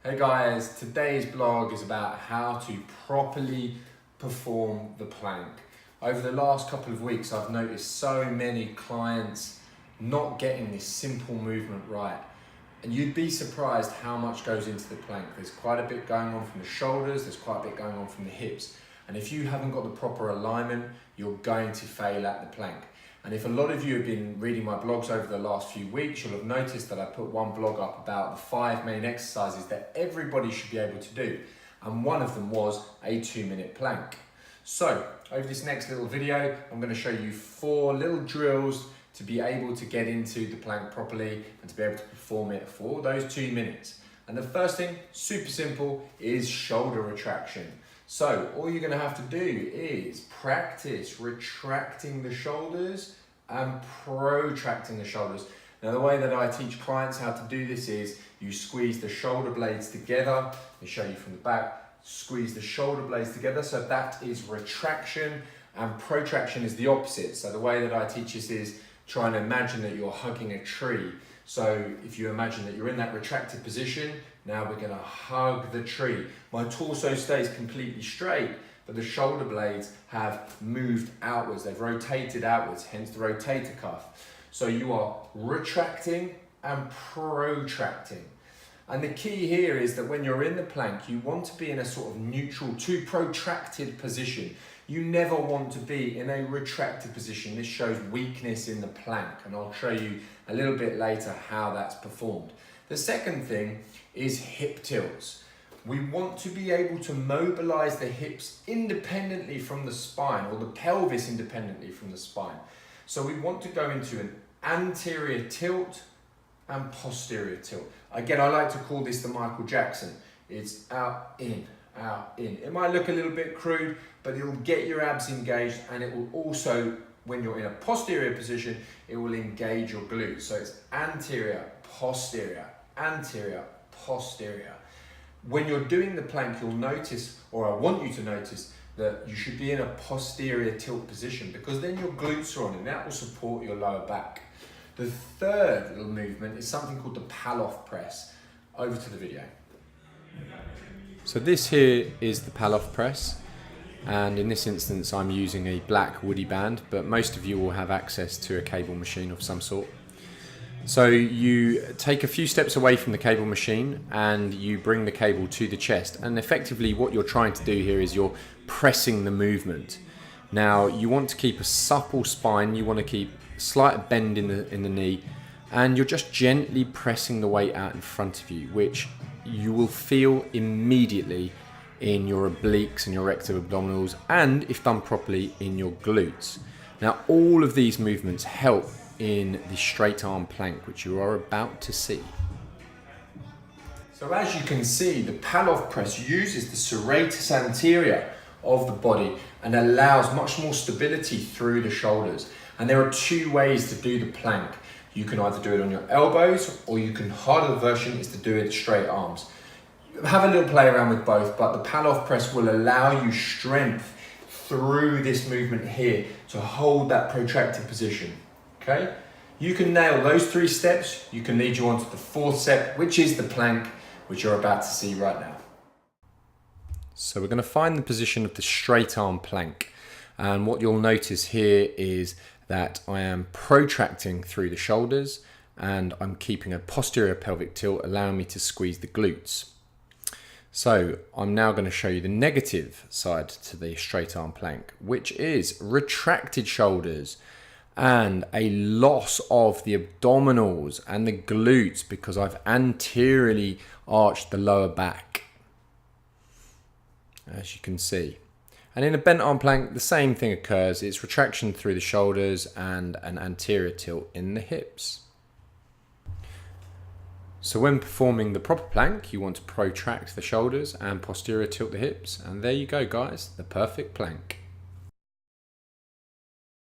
Hey guys, today's blog is about how to properly perform the plank. Over the last couple of weeks, I've noticed so many clients not getting this simple movement right. And you'd be surprised how much goes into the plank. There's quite a bit going on from the shoulders, there's quite a bit going on from the hips. And if you haven't got the proper alignment, you're going to fail at the plank. And if a lot of you have been reading my blogs over the last few weeks, you'll have noticed that I put one blog up about the 5 main exercises that everybody should be able to do. And one of them was a 2-minute plank. So over this next little video, I'm going to show you 4 little drills to be able to get into the plank properly and to be able to perform it for those 2 minutes. And the first thing, super simple, is shoulder retraction. So all you're going to have to do is practice retracting the shoulders and protracting the shoulders. Now the way that I teach clients how to do this is you squeeze the shoulder blades together. Let me show you from the back. Squeeze the shoulder blades together. So that is retraction, and protraction is the opposite. So the way that I teach this is trying to imagine that you're hugging a tree. So if you imagine that you're in that retracted position, now we're going to hug the tree. My torso stays completely straight, but the shoulder blades have moved outwards. They've rotated outwards, hence the rotator cuff. So you are retracting and protracting. And the key here is that when you're in the plank, you want to be in a sort of neutral to protracted position. You never want to be in a retracted position. This shows weakness in the plank, and I'll show you a little bit later how that's performed. The second thing is hip tilts. We want to be able to mobilize the hips independently from the spine, or the pelvis independently from the spine. So we want to go into an anterior tilt and posterior tilt. Again, I like to call this the Michael Jackson. It's out, in, out, in. It might look a little bit crude, but it'll get your abs engaged, and it will also, when you're in a posterior position, it will engage your glutes. So it's anterior, posterior, anterior, posterior. When you're doing the plank, you'll notice, or I want you to notice, that you should be in a posterior tilt position, because then your glutes are on and that will support your lower back. The third little movement is something called the Palloff press. Over to the video. So this here is the Palloff press, and in this instance I'm using a black woody band, but most of you will have access to a cable machine of some sort. So you take a few steps away from the cable machine and you bring the cable to the chest, and effectively what you're trying to do here is you're pressing the movement. Now you want to keep a supple spine, you want to keep a slight bend in the knee, and you're just gently pressing the weight out in front of you, which you will feel immediately in your obliques and your recto abdominals, and if done properly, in your glutes. Now all of these movements help in the straight arm plank, which you are about to see. So as you can see, the Palloff press uses the serratus anterior of the body and allows much more stability through the shoulders. And there are 2 ways to do the plank. You can either do it on your elbows, or you can, harder version is to do it straight arms. Have a little play around with both, but the Palloff press will allow you strength through this movement here to hold that protracted position. Okay, you can nail those 3 steps, you can lead you on to the 4th step, which is the plank, which you're about to see right now. So we're going to find the position of the straight arm plank, and what you'll notice here is that I am protracting through the shoulders and I'm keeping a posterior pelvic tilt, allowing me to squeeze the glutes. So I'm now going to show you the negative side to the straight arm plank, which is retracted shoulders and a loss of the abdominals and the glutes because I've anteriorly arched the lower back, as you can see. And in a bent arm plank, the same thing occurs. It's retraction through the shoulders and an anterior tilt in the hips. So when performing the proper plank, you want to protract the shoulders and posterior tilt the hips. And there you go, guys, the perfect plank.